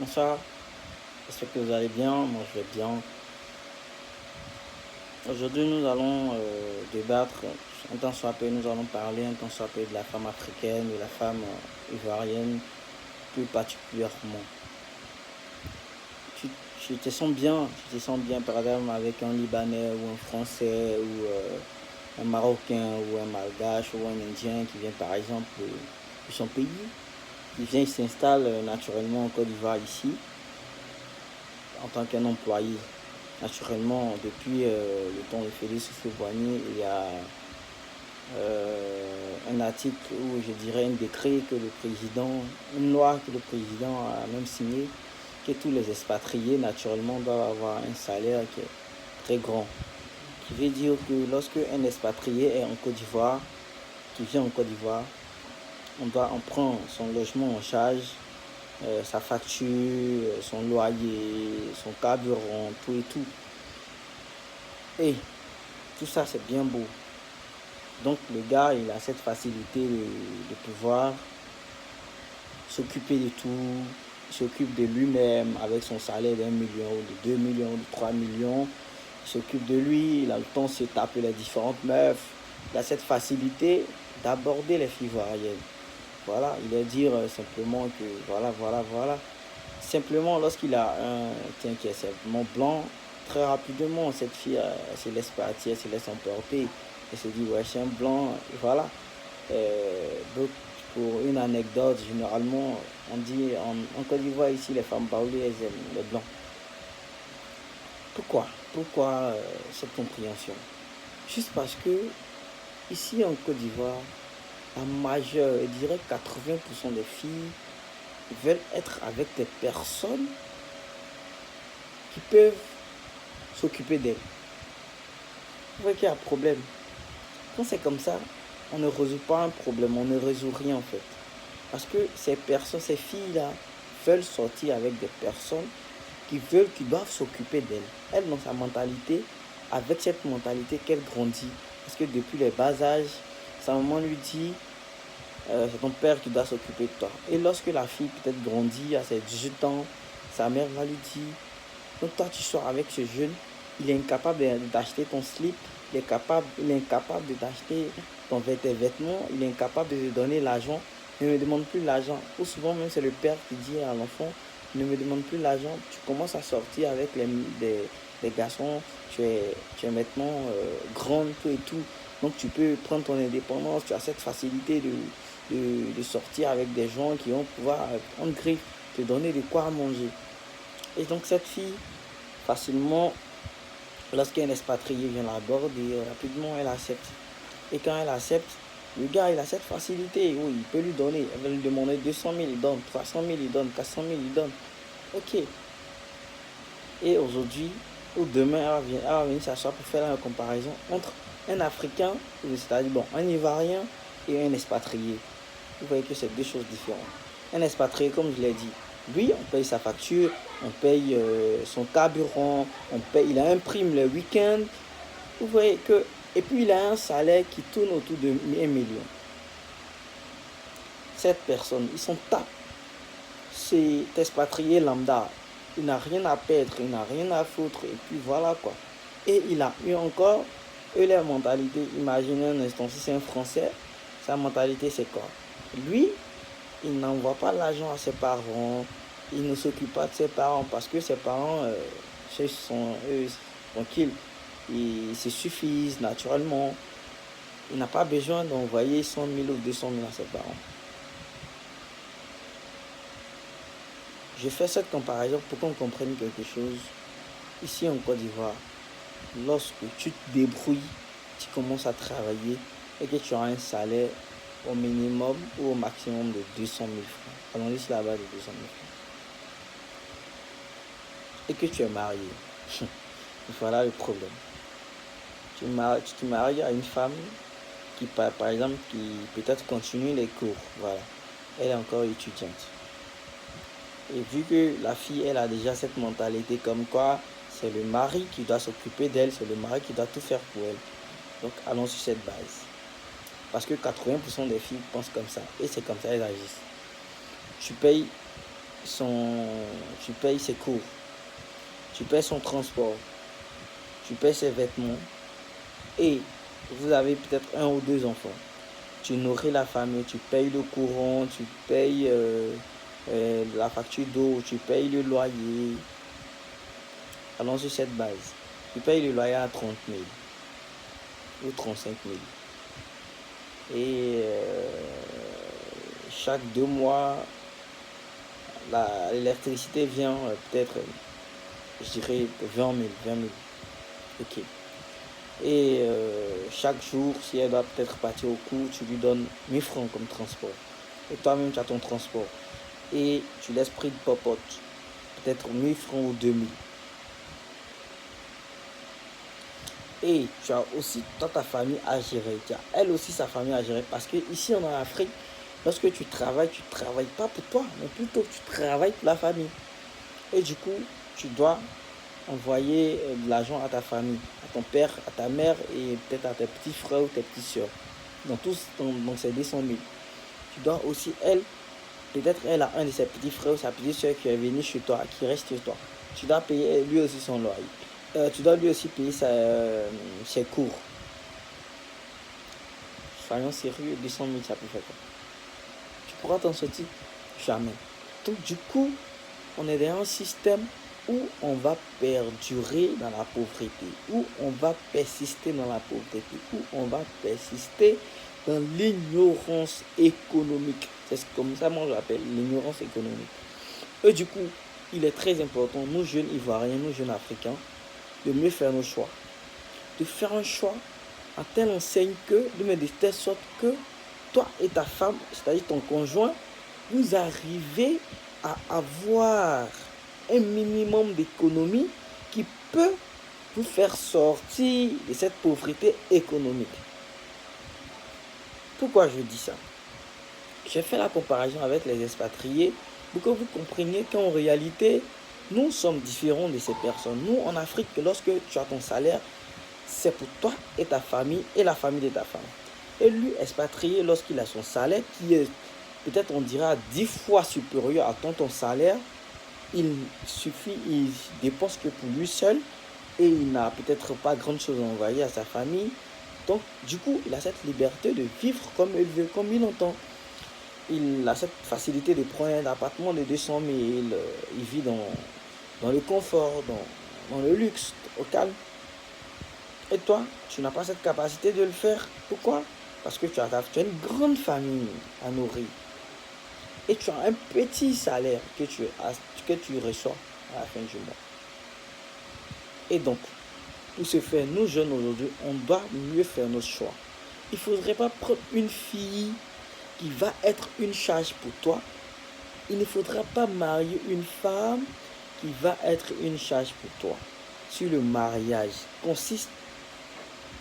Bonsoir, j'espère que vous allez bien, moi je vais bien. Aujourd'hui nous allons débattre, un temps soit peu nous allons parler un temps soit peu de la femme africaine, de la femme ivoirienne plus particulièrement. Tu, tu te sens bien, tu te sens bien par exemple avec un Libanais ou un Français ou un Marocain ou un Malgache ou un Indien qui vient par exemple de son pays, qui vient, il s'installe naturellement en Côte d'Ivoire ici en tant qu'un employé. Naturellement, depuis le temps de Félix Houphouët-Boigny, il y a un article ou je dirais un décret que le président, une loi que le président a même signé, que tous les expatriés naturellement doivent avoir un salaire qui est très grand. Qui veut dire que lorsque un expatrié est en Côte d'Ivoire, qui vient en Côte d'Ivoire, on prend son logement en charge, sa facture, son loyer, son carburant, tout et tout. Et tout ça c'est bien beau. Donc le gars, il a cette facilité de pouvoir s'occuper de tout, il s'occupe de lui-même avec son salaire d'1 million, de 2 millions, de 3 millions. Il s'occupe de lui, il a le temps de se taper les différentes meufs. Il a cette facilité d'aborder les filles ivoiriennes. Voilà, il va dire simplement que voilà. Simplement lorsqu'il a un tiens qui est simplement blanc, très rapidement, cette fille se laisse partir, elle se laisse emporter. Elle se dit, ouais, c'est un blanc, et voilà. Donc, pour une anecdote, généralement, on dit en Côte d'Ivoire, ici, les femmes baoulées, elles aiment les blancs. Pourquoi cette compréhension? Juste parce que, ici en Côte d'Ivoire, la majeure, je dirais 80% des filles veulent être avec des personnes qui peuvent s'occuper d'elles. Vous voyez qu'il y a un problème. Quand c'est comme ça, on ne résout pas un problème, on ne résout rien en fait. Parce que ces personnes, ces filles-là, veulent sortir avec des personnes qui doivent s'occuper d'elles. Elle, dans sa mentalité, avec cette mentalité qu'elle grandit. Parce que depuis les bas âges, sa maman lui dit, c'est ton père qui doit s'occuper de toi. Et lorsque la fille peut-être grandit à ses 18 ans, sa mère va lui dire, donc toi tu sors avec ce jeune, il est incapable d'acheter ton slip, il est incapable de t'acheter tes vêtements, il est incapable de te donner l'argent, ne me demande plus l'argent. Ou souvent même c'est le père qui dit à l'enfant, ne me demande plus l'argent, tu commences à sortir avec des garçons, tu es maintenant grande, tout et tout. Donc tu peux prendre ton indépendance, tu as cette facilité de sortir avec des gens qui vont pouvoir en griffe te donner de quoi manger. Et donc cette fille, facilement, lorsqu'un expatrié vient la border, rapidement elle accepte. Et quand elle accepte, le gars il a cette facilité, oui, il peut lui donner, elle va lui demander 200 000, il donne, 300 000, il donne, 400 000, il donne. Ok. Et aujourd'hui, ou demain, elle va venir s'asseoir pour faire la comparaison entre un Africain, c'est-à-dire bon, un Ivoirien et un expatrié. Vous voyez que c'est deux choses différentes. Un expatrié, comme je l'ai dit, lui, on paye sa facture, on paye son carburant, il a un prime le week-end. Vous voyez que, et puis il a un salaire qui tourne autour de 1 million. Cette personne, ils sont tapés. C'est expatrié lambda. Il n'a rien à perdre, il n'a rien à foutre, et puis voilà quoi. Et il a eu encore, eux, leur mentalité, imaginez un instant, si c'est un Français, sa mentalité c'est quoi? Lui, il n'envoie pas l'argent à ses parents, il ne s'occupe pas de ses parents parce que ses parents, eux, tranquilles, ils se suffisent naturellement. Il n'a pas besoin d'envoyer 100 000 ou 200 000 à ses parents. Je fais cette comparaison pour qu'on comprenne quelque chose. Ici en Côte d'Ivoire, lorsque tu te débrouilles, tu commences à travailler et que tu as un salaire au minimum ou au maximum de 200 000 francs. Allons-y sur la base de 200 000 francs. Et que tu es marié. Voilà le problème. Tu te maries à une femme qui, par exemple, qui peut-être continue les cours. Voilà. Elle est encore étudiante. Et vu que la fille, elle a déjà cette mentalité comme quoi c'est le mari qui doit s'occuper d'elle, c'est le mari qui doit tout faire pour elle. Donc allons sur cette base. Parce que 80% des filles pensent comme ça. Et c'est comme ça qu'elles agissent. Tu payes tu payes ses cours, tu payes son transport, tu payes ses vêtements et vous avez peut-être un ou deux enfants. Tu nourris la famille, tu payes le courant, tu payes la facture d'eau, tu payes le loyer. Allons sur cette base. Tu payes le loyer à 30 000 ou 35 000. Et chaque 2 mois, l'électricité vient peut-être, je dirais, 20 000. Ok. Et chaque jour, si elle doit peut-être partir au cours, tu lui donnes 1000 francs comme transport. Et toi-même, tu as ton transport. Et tu laisses prix de popote. Peut-être 1000 francs ou 2000. Et tu as aussi ta famille à gérer. Tu as elle aussi sa famille à gérer. Parce que ici en Afrique, lorsque tu travailles pas pour toi, mais plutôt tu travailles pour la famille. Et du coup, tu dois envoyer de l'argent à ta famille, à ton père, à ta mère et peut-être à tes petits frères ou tes petites soeurs. Dans ces 200 000. Tu dois aussi, peut-être elle a un de ses petits frères ou sa petite soeur qui est venu chez toi, qui reste chez toi. Tu dois payer lui aussi son loyer. Tu dois lui aussi payer ses cours. Soyons sérieux, 200 000, ça peut faire quoi? Tu pourras t'en sortir? Jamais. Donc du coup, on est dans un système où on va perdurer dans la pauvreté, où on va persister dans la pauvreté, où on va persister dans l'ignorance économique. C'est comme ça que moi j'appelle l'ignorance économique. Et du coup, il est très important, nous jeunes Ivoiriens, nous jeunes Africains, de mieux faire nos choix. De faire un choix à telle enseigne que, de telle sorte que toi et ta femme, c'est-à-dire ton conjoint, vous arrivez à avoir un minimum d'économie qui peut vous faire sortir de cette pauvreté économique. Pourquoi je dis ça? J'ai fait la comparaison avec les expatriés pour que vous compreniez qu'en réalité, nous sommes différents de ces personnes. Nous, en Afrique, lorsque tu as ton salaire, c'est pour toi et ta famille et la famille de ta femme. Et lui, expatrié, lorsqu'il a son salaire, qui est peut-être, on dira, 10 fois supérieur à ton salaire, il dépense que pour lui seul et il n'a peut-être pas grand chose à envoyer à sa famille. Donc, du coup, il a cette liberté de vivre comme il veut, comme il entend. Il a cette facilité de prendre un appartement de 200 000. Il vit dans le confort, dans le luxe, au calme. Et toi, tu n'as pas cette capacité de le faire. Pourquoi? Parce que tu as une grande famille à nourrir. Et tu as un petit salaire que tu reçois à la fin du mois. Et donc, pour ce faire, nous jeunes aujourd'hui, on doit mieux faire nos choix. Il ne faudrait pas prendre une fille qui va être une charge pour toi. Il ne faudra pas marier une femme qui va être une charge pour toi. Si le mariage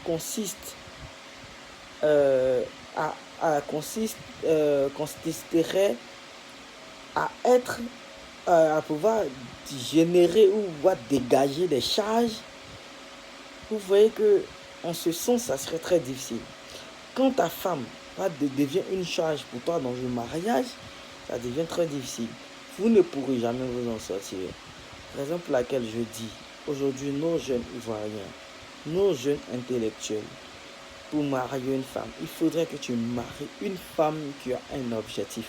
consisterait à pouvoir générer ou dégager des charges, vous voyez que en ce sens, ça serait très difficile. Quand ta femme devient une charge pour toi dans un mariage, ça devient très difficile. Vous ne pourrez jamais vous en sortir. Raison pour laquelle je dis, aujourd'hui, nos jeunes Ivoiriens, nos jeunes intellectuels, pour marier une femme, il faudrait que tu maries une femme qui a un objectif.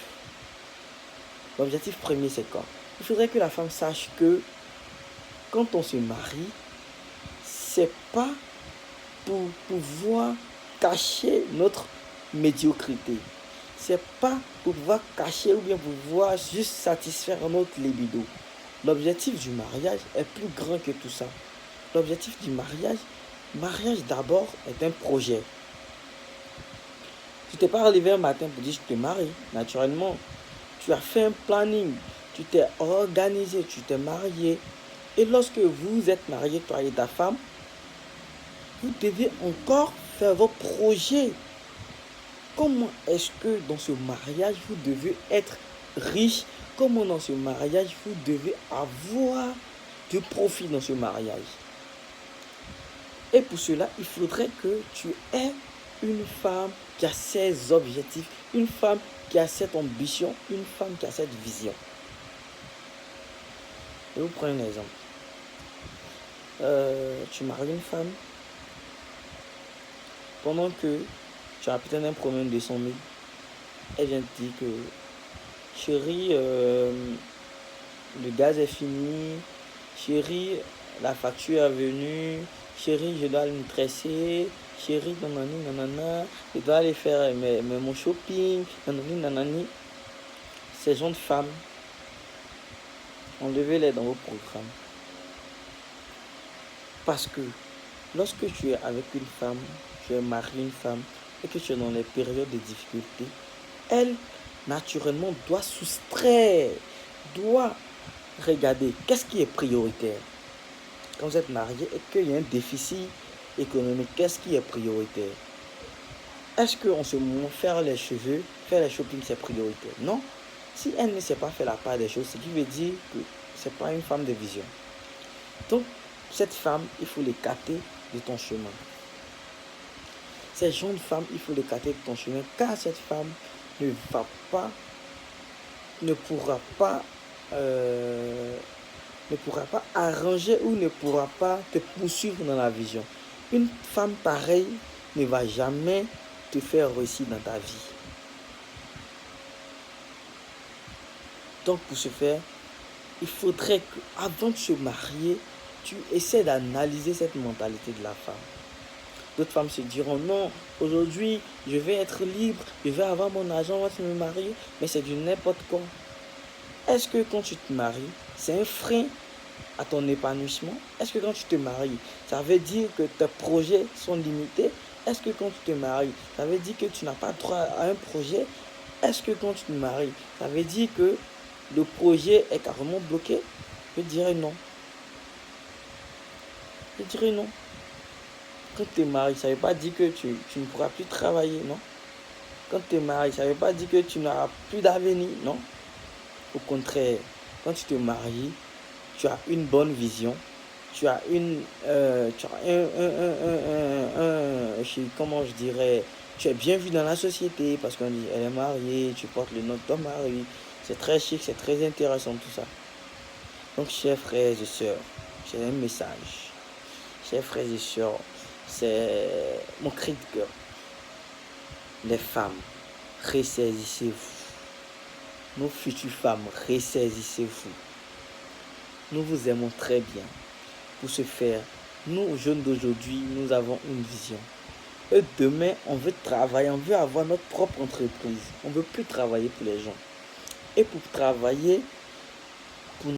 L'objectif premier, c'est quoi? Il faudrait que la femme sache que quand on se marie, c'est pas pour pouvoir cacher notre médiocrité. C'est pas pour pouvoir cacher ou bien pour pouvoir juste satisfaire notre libido. L'objectif du mariage est plus grand que tout ça. L'objectif du mariage d'abord est un projet. Tu t'es pas levé un matin pour dire je te marie. Naturellement, tu as fait un planning, tu t'es organisé, tu t'es marié. Et lorsque vous êtes marié, toi et ta femme, vous devez encore faire vos projets. Comment est-ce que dans ce mariage, vous devez être riche? Comment dans ce mariage, vous devez avoir du profit dans ce mariage? Et pour cela, il faudrait que tu aies une femme qui a ses objectifs, une femme qui a cette ambition, une femme qui a cette vision. Je vous prends un exemple. Tu maries une femme, pendant que tu as peut-être un problème de 100 000, elle vient te dire que chérie, le gaz est fini, chérie, la facture est venue, chérie, je dois aller me tresser, chérie, nanani, nanana, je dois aller faire mon shopping, nanani, nanani. Ces gens de femmes, enlevez-les dans vos programmes. Parce que lorsque tu es avec une femme, tu es marié une femme, et que tu es dans les périodes de difficulté, elle, naturellement, doit soustraire, doit regarder qu'est-ce qui est prioritaire. Quand vous êtes marié et qu'il y a un déficit économique, qu'est-ce qui est prioritaire? Est-ce qu'en ce moment, faire les cheveux, faire les shopping, c'est prioritaire? Non. Si elle ne sait pas faire la part des choses, ce qui veut dire que ce n'est pas une femme de vision. Donc, cette femme, il faut l'écarter de ton chemin. Ces jeunes femmes, il faut l'écarter de ton chemin, car cette femme ne pourra pas arranger ou ne pourra pas te poursuivre dans la vision. Une femme pareille ne va jamais te faire réussir dans ta vie. Donc pour ce faire, il faudrait qu'avant de se marier, tu essaies d'analyser cette mentalité de la femme. D'autres femmes se diront non, aujourd'hui je vais être libre, je vais avoir mon argent, on va me marier, mais c'est du n'importe quoi. Est-ce que quand tu te maries, c'est un frein à ton épanouissement? Est-ce que quand tu te maries, ça veut dire que tes projets sont limités? Est-ce que quand tu te maries, ça veut dire que tu n'as pas droit à un projet? Est-ce que quand tu te maries, ça veut dire que le projet est carrément bloqué? Je dirais non. Je dirais non. Quand tu es marié, ça ne veut pas dire que tu ne pourras plus travailler, non? Quand tu es marié, ça ne veut pas dire que tu n'auras plus d'avenir, non? Au contraire, quand tu te maries, tu as une bonne vision, tu as comment je dirais, tu es bien vu dans la société parce qu'on dit elle est mariée, tu portes le nom de ton mari, c'est très chic, c'est très intéressant tout ça. Donc chers frères et sœurs, j'ai un message. Chers frères et sœurs, c'est mon cri de cœur. Les femmes, ressaisissez-vous. Nos futures femmes, ressaisissez-vous. Nous vous aimons très bien. Pour ce faire, nous, jeunes d'aujourd'hui, nous avons une vision. Et demain, on veut travailler, on veut avoir notre propre entreprise. On ne veut plus travailler pour les gens. Et pour travailler,